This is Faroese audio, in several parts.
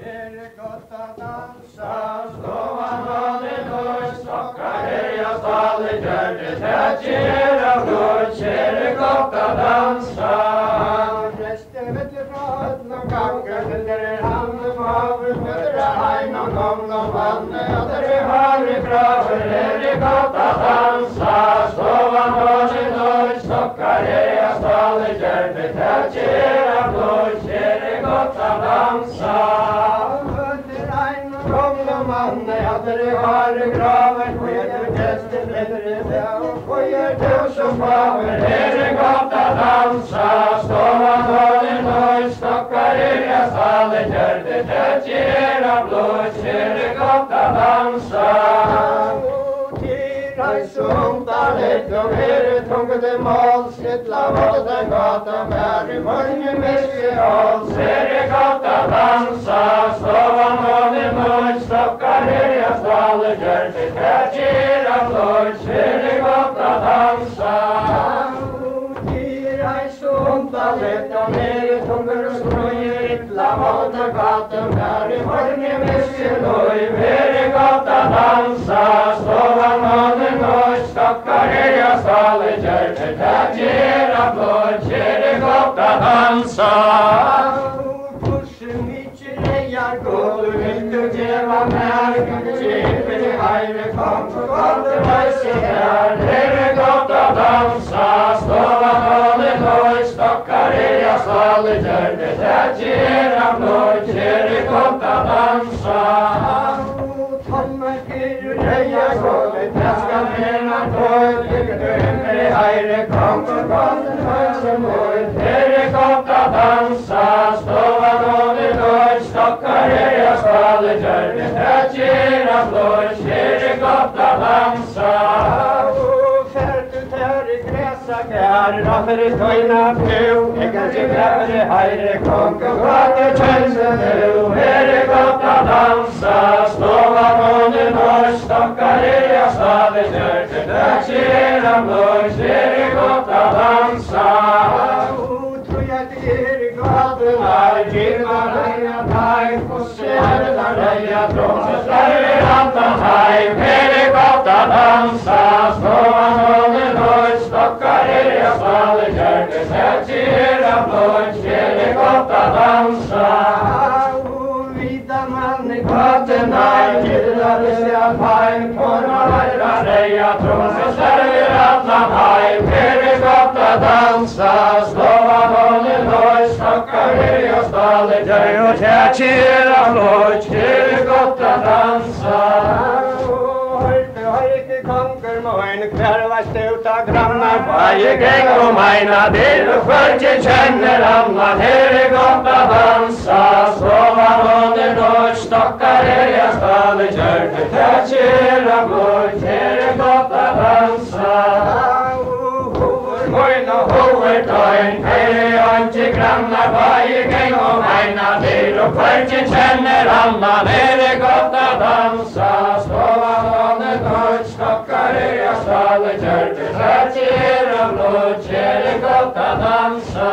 Är det gott att dansa, slå man mannen och stockar jag stadigt gör det tätgera blod. Är det gott att dansa? Resten vet du från någon gånger, det är handen på havet, det är haj någon gång, någon vann, det är harry kraver. Är det gott att dansa, slå man mannen och stockar jag stadigt gör det tätgera blod. Är det gott att dansa? Manne, att det har graven, sker du gäster, bläddrar det och skojar du som faver. Är det gott att dansa, står man hållen och stockar i stallet, gör det tätgera blod. Är det gott att dansa? Tirar sumtalet, och är det tungade måls, ett lavåten gata, med i många messials. Är det gott att dansa, står man hållen och stockar i stallet, gör det tätgera blod. Är det gott att dansa? Tirar sumtalet, och är det tungade skrojer, ett lavåten gata, med i många messials. Är det gott att dansa, står man hållen och stockar i stallet, gör det tätgera blod. Är det gott att dansa? Kursen mycket lejar går, du vill du geva märken, kämper i hejre kom, för gott det var sig här. Är det gott att dansa, står man hållen och stockar i stallet, gör det tätgera blod. Är det gott att dansa? Jag går med täska mellan tår, ligger i hejre kom, för gott det var som mår. Är det gott att dansa, står man hållen och stockar i stallet, gör det tätgera blod. Är det gott att dansa? Färd ut här i gräsakär, raffer i stöjna pju, äggar sig gräver i hejre kom, för gott det känns nu. Är det gott att dansa, står man hållen och stockar i stallet, gör det tätgera blod. Är det gott att dansa? Tror jag det är i gatorna, ger man reja tajm, och ser där reja trång, så slarver antan hajm. Är det gott att dansa, står man hållen och stockar i stallet, gör det tätgera blod. Är det gott att dansa? Man i gatorna, gillade sig av hajm, tornar reja trång, så slarver antan hajm. Är det gott att dansa, står man hållen och stockar i stallet, gör det tätgera blod. Är det gott att dansa? Konkurmoin kvärvas uta grannar varje gäng och mina del och sköljen känner annan. Är det gott att dansa, slår man hållen och stockar i stallet, gör det tätgera blod. Är det gott att dansa? Moin och hovertoin, är inte grannar varje gäng och mina del och sköljen känner annan. Är det gott att dansa, slår man hållen och stockar i stallet, gör det tätgera blod. Är det gott att dansa?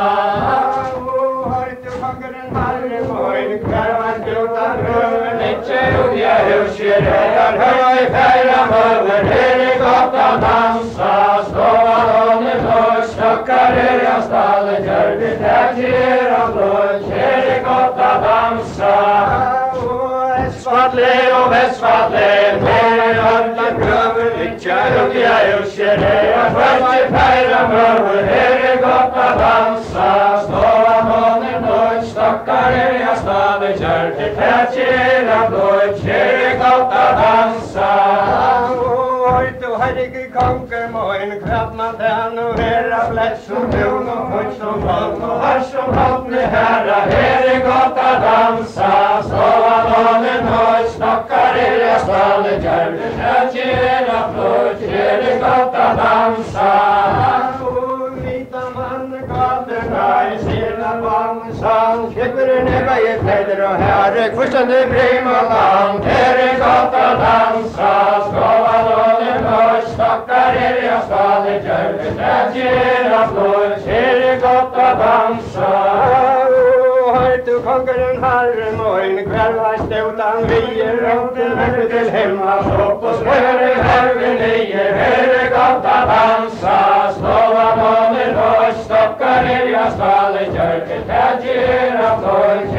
Har du fångaren harre moin, kvärvan utan röven, inte udja husgeräddar, höj i färjan över. Är det gott att dansa, slår man hållen och stockar i stallet, gör det tätgera blod. Är det gott att dansa? Västfallet och Västfallet, med alla gröver, lycka hugga husgeräddar, först i färjan över. Är det gott att dansa, står man hållen och stockar i stallet, gör det tätgera blod. Är det gott att dansa? Herregud konkurmoin, kvällman den och era bläck som brun och full som våld och har som hopp med herra. Är det gott att dansa, står man hållen och stockar i stallet, gör det tätgera blod. Är det gott att dansa? Vita man gatorna i Seland vannsand, skipper nega i kläder och herre, kvistande brim och land. Är det gott att dansa, står man hållen och stockar i stallet, gör det tätgera blod. Är det gott att dansa? Har du konkurren Herre moin, kväll har stotan vi roten till himlas upp och spöre herre nio, höre gott att dansa, slova månen och stockar i jag stallet, kyrket här ger av torg.